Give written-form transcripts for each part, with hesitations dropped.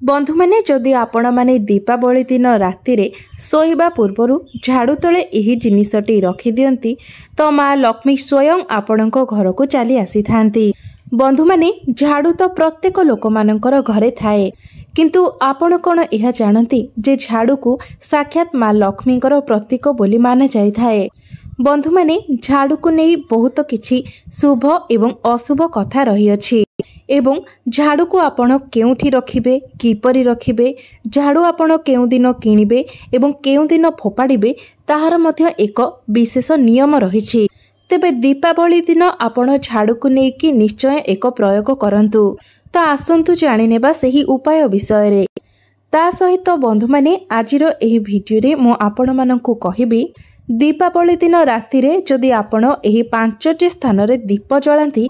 बंधु मैंने जदि आपण मैंने दीपावली दिन राति शोइबा पूर्वर झाड़ू तले यही जिनिसटी रखी दियंती तो माँ लक्ष्मी स्वयं आपण घर को चली आसी थांती। बंधु मैंने झाड़ू तो प्रत्येक लोक मानकर घरे थाए, किंतु आपण कौन यह जानती जे झाड़ू को साक्षात माँ लक्ष्मी प्रतीक बोली माना जाय थाए। बंधु मैंने झाड़ू को नहीं बहुत किछि शुभ एवं अशुभ कथा रही अछि एवं झाड़ू को आपण केउठी रखिबे, किपरि रखिबे, झाड़ू आपण केउ दिन किनिबे एवं केउ दिन फोपाड़िबे ताहार मध्य एक विशेष नियम रहिछि। तेबे दीपावली दिन आपण झाड़ू को नेकी निश्चय एक प्रयोग करंतु। तो आसंतु जानि नेबा सही उपाय विषय रे। ता सहित बंधु माने आजिर एही भिडियो रे मो आपण माननकु कहिबी दीपावली दिन राति रे जदि आपण एही 5टी स्थान रे दीप जलांती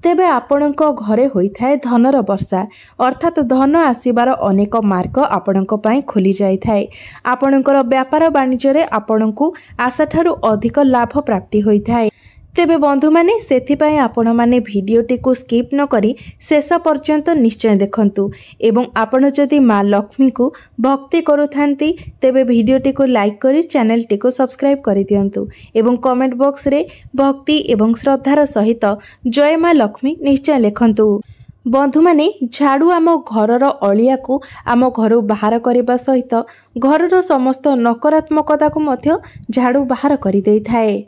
तेबे आपणक घरे होइथाए धनर वर्षा, अर्थात धन आसीबार अनेक मार्ग आपणक पई खोली जाय थाए। आपणकर व्यापार वाणिज्य रे आपणकु आशा ठारू अधिक लाभ प्राप्ति होइथाए। तेबे बंधु माने सेथिपाई आपण माने भिडियोटी को स्किप न करी शेष पर्यंत निश्चय देखंतु एवं आपण जदि माँ लक्ष्मी को भक्ति करुथांती तेबे भिडियोटी को लाइक करी चैनल टी को सब्सक्राइब करि दियंतु एवं कमेंट बॉक्स रे भक्ति एवं श्रद्धार सहित जय माँ लक्ष्मी निश्चय लिखंतु। बंधु माने झाड़ू आम घरर अलिया को आम घर बाहर करने सहित घरर समस्त नकारात्मकता को मध्य झाड़ू बाहर करि देइ थाए।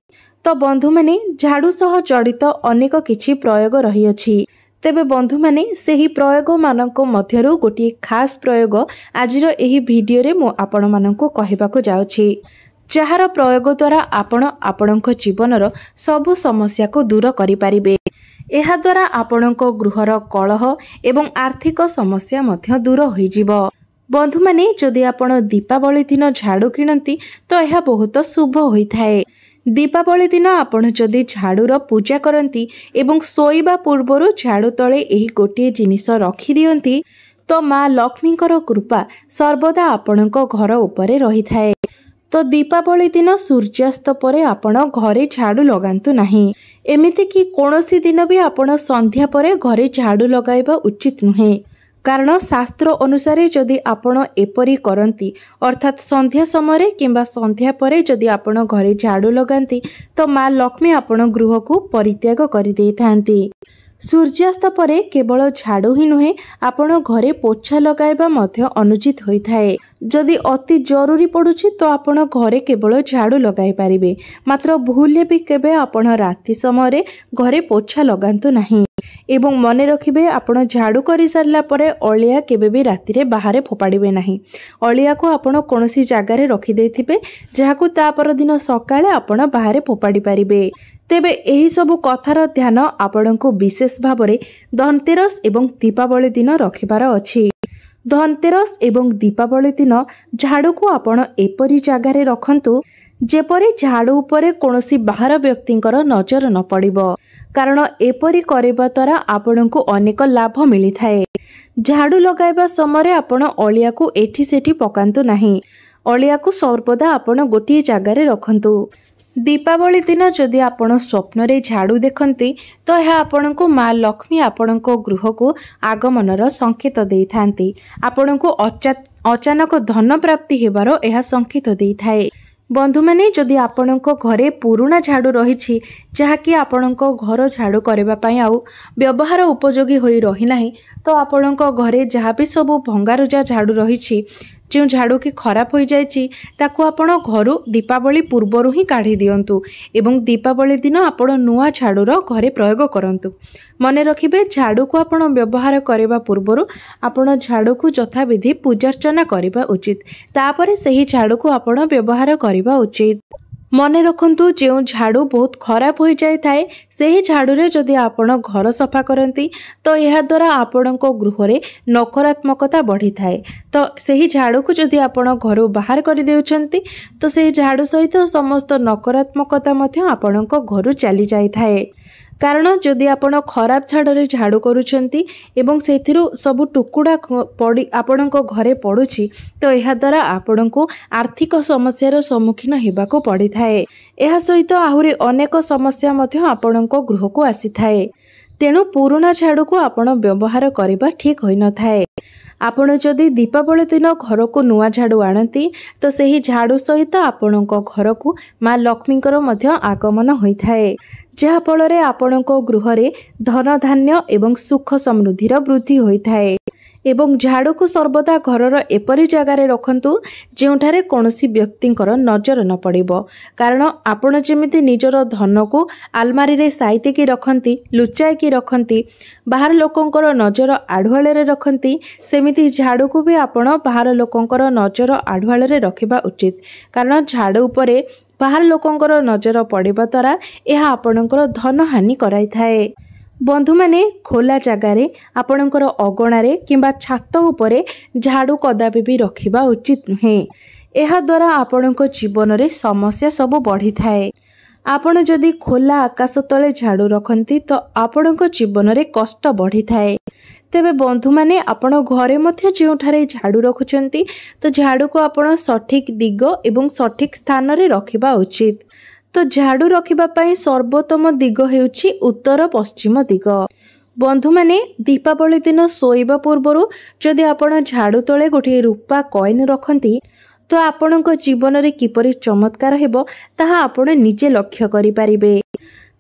तो बंधु माने झाड़ू सह जड़ित अनेक किछि प्रयोग रही अछि। तेबे बंधु माने सेही प्रयोग मानक मध्यरु गोटे खास प्रयोग आजिर एही भिडियो रे मो आपण माननकु कहिबाकु जाउछि, जहार प्रयोग द्वारा आपण आपणक जीवनर सबु समस्या को दूर करि पारिबे। एहा द्वारा आपणक गृहर कलह एवं आर्थिक समस्या मध्य दूर होई जिवो। बंधु माने जदि आपण दीपावली दिन झाड़ू किणंती तो यह बहुत शुभ होइथाए। दीपावली दिन आपण जदि झाड़ूर पूजा करती एवं शोइबा पूर्वर झाड़ू तले एही गोटे जिनिस रखी दियंती तो माँ लक्ष्मी कृपा सर्वदा आपणक घर उपरे रही थाए। तो दीपावली दिन सूर्यास्त परे आपण घरे झाड़ू लगांतु नाही। एमिति कि कोनोसी दिन भी आपण संध्या परे घरे झाड़ू लगाइबा उचित नुहे, कारण शास्त्र अनुसार जदि आपण एपरी करंती अर्थात संध्या समय किंबा संध्या परे जदि आपण घरे झाड़ू लगांती तो माँ लक्ष्मी आपण गृह को परित्याग करि देइ थांती। सूर्यास्त परे केवल झाड़ू ही नुहे आपण घरे पोछा लगाइबा मध्य अनुचित होइथाए। जदि अति जरूरी पड़ुछि तो आपण घरे केवल झाड़ू लगाई पारिबे, मात्र भूले भी केबे आपण राति समय घरे पोछा लगांतु नाही। एवं मने रखिबे आपण झाड़ू करि सारला परे अलिया केबे भी राति रे बाहरे फोपाड़िबे नाही। अलिया को आपण कोनोसी जागा रे रखि देथिबे जहाकू ता पर दिन सकाळे आपण बाहरे फोपाड़ी पारिबे। तेबे एही सबु कथार ध्यान आपणको विशेष भावरे धनतेरस एवं दीपावली दिन रखिबार अछि। धनतेरस एवं दीपावली दिन झाड़ू को आपण एपरी जागारे रखंतु जेपरी झाड़ू उपरे कोनोसी बाहर व्यक्तिंकर नजर न पड़िबो, कारण एपरी करिबा द्वारा आपणको अनेक लाभ मिली थाए। झाड़ू लगाइबा समय आपण अलिया को एठी सेठी पकांतु नाही। अलिया को सर्वदा आपण गोटे जागारे रखंतु। दीपावली दिन जदि आपण स्वप्न रे झाड़ू देखंती तो यह आपणको माँ लक्ष्मी आपणको गृह को आगमनर संकेत देइ थांती। आपणको अचानक धन प्राप्ति हेबार यह संकेत देइ थाए। बंधु माने जदि आपणको घरे पुराना झाड़ू रहिछि जहाँकि आपणको घर झाड़ू करबा पई आउ व्यवहार उपयोगी होई रही नाही तो आपणको घरे जहाँ भी सब भंगारुजा झाड़ू रहिछि जो झाड़ू की खराब हो जाइछि ताकू आपण घरु दीपावली पूर्वरु ही काढ़ी दियंतु एवं दीपावली दिन आपण नुआ झाड़ूर घरे प्रयोग करंतु। मने रखिबे झाड़ू को आपण व्यवहार करबा पूर्वरु आपण झाड़ू को यथाविधि पूजार्चना करबा उचित, तापरे सही झाड़ू को आपण व्यवहार करबा उचित। मने रखंतु जो झाड़ू बहुत खराब हो जाय थाए सेही झाड़ू रे जदि आपण घर सफा करंती तो यह द्वारा आपणको गृह रे नकारात्मकता बढ़ी थाए। तो सेही झाड़ू को जदि आपण घर बाहर कर देउछंती तो सेही झाड़ू सहित समस्त नकारात्मकता मध्य आपणको घर चली जाय थाए। कारण जदि आपण खराब झाड़ू झाड़ू करूछंती एवं सेथिरु सब टुकुड़ा पड़ी आपणको घरे पड़ुछि तो यह द्वारा आपणको आर्थिक समस्यार सम्मुखीन हेबाको पड़ी थाए। एहा सहित आहुरी अनेक समस्या मध्य आपणको गृह को आसी थाए। तेणु पुराना झाड़ू को आपण व्यवहार करबा ठीक होई न थाए। आपण जदि दीपावली दिन घर को नुआ झाड़ू आणती तो सही झाड़ू सहित आपणक घर को माँ लक्ष्मीकर मध्य आगमन होइथाए, जहा फଳରେ आपणक गृह रे धन धान्य एवं सुख समृद्धिर वृद्धि होइथाए। एवं झाड़ू को सर्वदा घरर एपरी जगार रखंतु जेउठारे कौनसी व्यक्तिंकर नजर न पड़िबो, कारण आपण जेमिति निजर धन को आलमारी रे साइतिकी रखंती, लुचाईकी रखंती, बाहर लोकंकर नजर आढ़ुआले रे रखंती, सेमिति झाड़ू को भी आपण बाहर लोकंकर नजर आढ़ुआले रे रखिबा उचित। कारण झाड़ू उपरे बाहर लोकंकर नजर पड़िबा द्वारा यह आपणकर धन हानि कराई थाए। बंधु माने खोला जगार आपणकर अगणारे किंबा छात उपरे झाड़ू कदापि भी रखिबा उचित नुहे। एहा द्वारा आपणक जीवन रे समस्या सब बढ़ी थाए। आपण जदि खोला आकाश तले झाड़ू रखंती तो आपणक जीवन रे कष्ट बढ़ी थाए। तेबे बंधु माने आपण घरे मध्य जेउठारे झाड़ू रखुचंती तो झाड़ू को आपण सठिक दिग एवं सठिक स्थान रे रखिबा उचित। तो झाड़ू रखिबा पई सर्वोत्तम दिग हेउछि उत्तर पश्चिम दिग। बंधु माने दीपावली दिन सोइबा पूर्वरु जदि आपण झाड़ू तले गोटे रूपा कॉइन रखंती तो आपणक जीवन रे किपरि चमत्कार हेबो ताहा आपण निजे लक्ष्य करि परिबे।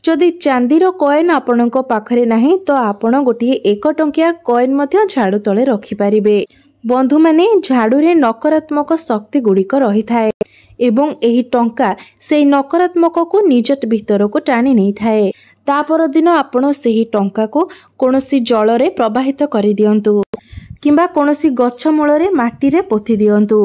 जदि चांदीर कॉइन आपणक पाखरे नाही तो आपण गोटे 1 टंकिया कॉइन मध्य झाड़ू तले रखि परिबे। बंधु माने झाड़ू रे नकारात्मक शक्ति गुड़िक रही थाए एवं एही टंका से नकारात्मक को निज भीतर को टाणी नहीं थाए। तापर दिन आपण सेही टंका को कोनोसी जल रे प्रवाहित करि दियंतु किंबा कोनोसी गच्छ मूल रे माटी रे पोथि दियंतु।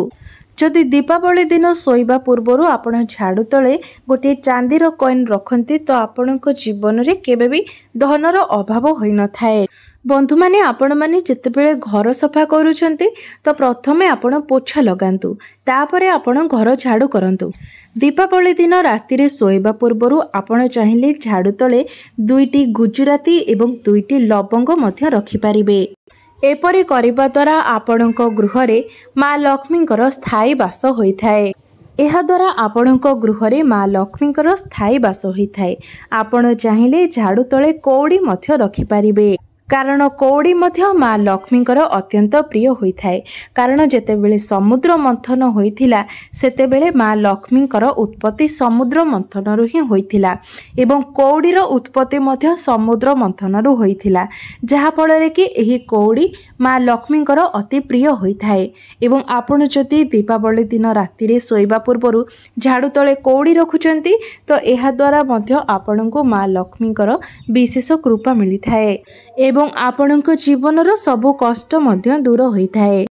जदि दीपावली दिन सोइबा पूर्वरु आपण झाड़ू तले गोटे चांदीर कॉइन रखंती तो आपणक जीवन रे केबे भी धनर अभाव होई न थाए। बंधु माने आपण माने जेतेबेले घर सफा करूछंती तो प्रथमे आपण पोछा लगांतु, तापरे आपण घर झाड़ू करंतु। दीपावली दिन राति रे सोइबा पूर्वरु आपण चाहिले झाड़ू तले 2टी गुजराती एवं 2टी लवंग मध्य रखि पारिबे। एपरि करिबा द्वारा आपणक गृह रे माँ लक्ष्मीकर स्थायी वास होइथाए। एहा द्वारा आपणक गृह रे माँ लक्ष्मीकर स्थायी वास होइथाए। आपण चाहिले झाड़ू तले कौड़ी मध्य रखि पारिबे, कारण कौड़ी मध्य माँ लक्ष्मीकर अत्यंत प्रिय होइथाए। कारण जेतेबेले समुद्र मंथन होइथिला सेतेबेले माँ लक्ष्मीकर उत्पत्ति समुद्र मंथनरु ही होइथिला एवं कौड़ीर उत्पत्ति मध्य समुद्र मंथनरु होइथिला, जहा फଳରେ कि एही कौड़ी माँ लक्ष्मीकर अति प्रिय होइथाए। एवं आपण जदि दीपावली दिन राति रे सोइबा पूर्वरु झाड़ू तले कौड़ी रखुचंती तो एहा द्वारा मध्य आपणको माँ लक्ष्मीकर विशेष कृपा मिलिथाए एवं आपणक जीवनर सबु कष्ट मध्य दूर होइथाए।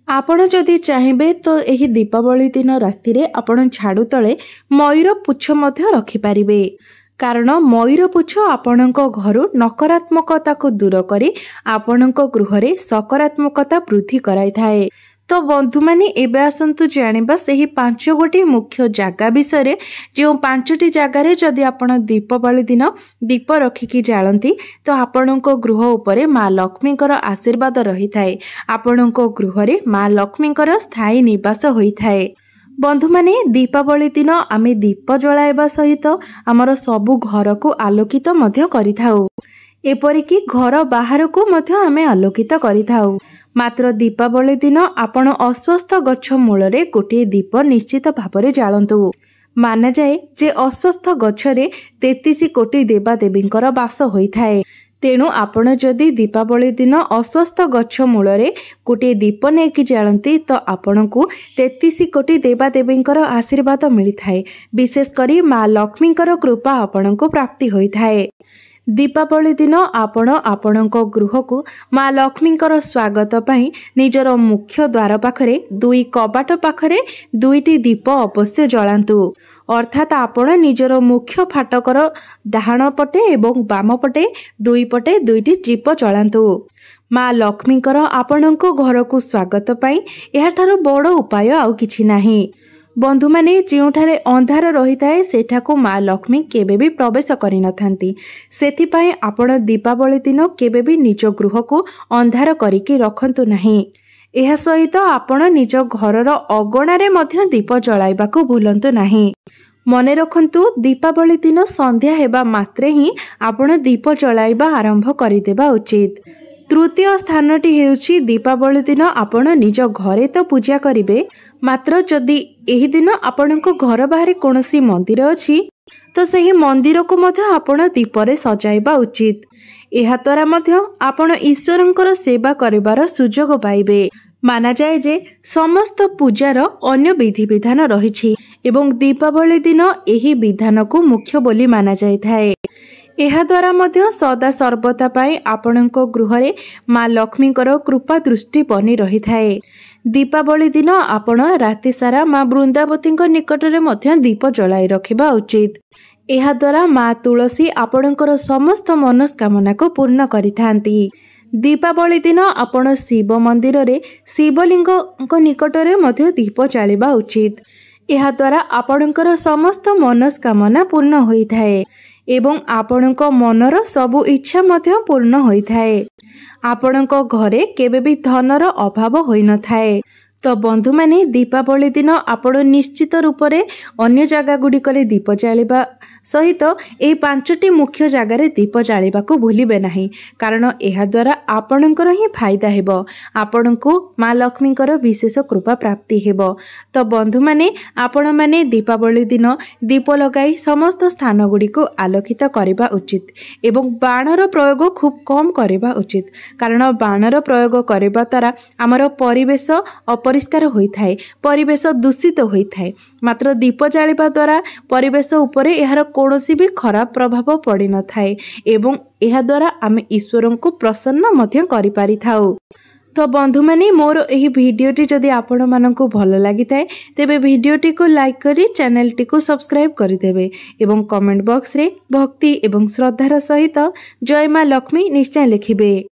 आपण जदि चाहिबे तो एही दीपावली दिन राति रे आपण झाड़ू तले मयूर पुच्छ मध्य रखि पारिबे, कारण मयूर पुच्छ आपणक घरु नकारात्मकता को दूर करी आपणक गृह रे सकारात्मकता वृद्धि कराई थाए। तो बंधु माने एबे आसंतु जानिबा सेही 5 गोटी मुख्य जागा विषय जो 5टी जगार जदि आपण दीपावली दिन दीप रखिकी जालती तो आपणक गृह उपरे माँ लक्ष्मीकर आशीर्वाद रही थाए। आपणक गृह रे माँ लक्ष्मीकर स्थायी निवास होइथाए। बंधु माने दीपावली दिन आमे दीप जलाइबा सहित आमर सबु घर को आलोकित मध्य करिथाउ, एपरिकी घर बाहर को मध्य आमे आलोकित करिथाउ। मात्र दीपावली दिन आपण अस्वस्थ गच्छ मूल रे गोटे दीप निश्चित भावरे जालंतु। माना जाए जे अस्वस्थ गच्छरे 33 कोटी देवादेवींकर वास होइथाए। तेणु आपण जदि दीपावली दिन अस्वस्थ गच्छ मूल रे गोटे दीप नेकी जालंती तो आपणकू 33 कोटी देवादेवींकर आशीर्वाद मिलिथाए। विशेष करी माँ लक्ष्मीकर कृपा आपणकू प्राप्ति होइथाए। दीपावली दिन आपण आपणक गृह को माँ लक्ष्मीकर स्वागत पाई निजर मुख्य द्वार पाखरे 2 कबाट पाखरे 2टी दीप अवश्य जलांतु। अर्थात आपण निजर मुख्य फाटकर डाहाण पटे एवं बाम पटे 2 पटे 2टी दीप जलांतु। माँ लक्ष्मीकर आपणक घर को स्वागत पाई एहाठारो बड़ उपाय आउ किछि नाही। बंधु माने जोठारे अंधार रही थाए सेठाको माँ लक्ष्मी केबे भी प्रवेश करि नथांती। सेथिपाई आपण दीपावली दिन केबे भी निज गृह को अंधार करिके रखंतु नाही। एहा सहित आपण निज घरर अगणारे मध्य दीप जलाइबाकू भूलंतु नाही। मने रखंतु दीपावली दिन संध्या हेबा मात्रे ही आपण दीप जलाइबा आरंभ करिदेबा उचित। तृतीय स्थानटी हेउछि दीपावली दिन आपण निज घरे तो पूजा करिवे, मात्र जदि एही दिन आपणको घर बाहर कोनोसी मंदिर अछि तो सही मंदिर को मध्य आपण दीपरे सजाइबा उचित। एहा द्वारा मध्य आपण ईश्वरंकर सेवा करिवार सुजोग पाइबे। माना जाए जे समस्त पूजार अन्य विधि विधान रहिछि एवं दीपावली दिन एही विधान को मुख्य बोली माना जाइथाए। एहा द्वारा मध्य सदा सर्वदा पाई आपणको गृहरे माँ लक्ष्मीकर कृपा दृष्टि बनी रहिथाए। दीपावली दिन आपण राति सारा माँ वृंदावती निकटरे मध्य दीप जलाई रखिबा उचित। एहा द्वारा माँ तुलसी आपणकर समस्त मनस्कामना को पूर्ण करिथांती। दीपावली दिन आपण शिव मंदिर रे शिवलिंग निकटरे मध्य दीप जालिबा उचित। एहा द्वारा आपणकर समस्त मनस्कामना पूर्ण होइथाए एवं आपणक मनर सबु इच्छा मध्य पूर्ण होइथाए। आपणक घरे केबे भी धनर अभाव होई न थाए। तो बंधु माने दीपावली दिन आपण निश्चित रूप से अन्य जगह गुड़िकरे दीप जालिबा सहित एही 5टी मुख्य जगार दीप जालिबा को भूलिबे नाही, कारण एहा द्वारा आपणकर ही फायदा हेबो। आपणको माँ लक्ष्मीकर विशेष कृपा प्राप्ति हेबो। तो बंधु माने आपण माने दीपावली दिन दीप लगाई समस्त स्थान गुड़ी को आलोकित करबा उचित एवं बाणर प्रयोग खूब कम करबा उचित, कारण बाणर प्रयोग करबा द्वारा आमर परिवेश अपरिष्कार होइथाए, परिवेश दूषित होइथाए। मात्र दीप जालिबा द्वारा परिवेश उपरे एहार कौनसी भी खराब प्रभाव पड़ी न थाए एवं एहा द्वारा आमे ईश्वर को प्रसन्न मध्य करि पारि थाउ। तो बंधु माने मोर एही भिडियोटी जदि आपण मानकु भल लागि थाए तेबे भिडियोटी को लाइक करी चैनलटी को सब्सक्राइब करि देबे एवं कमेंट बॉक्स रे भक्ति एवं श्रद्धार सहित जय माँ लक्ष्मी निश्चय लिखिबे।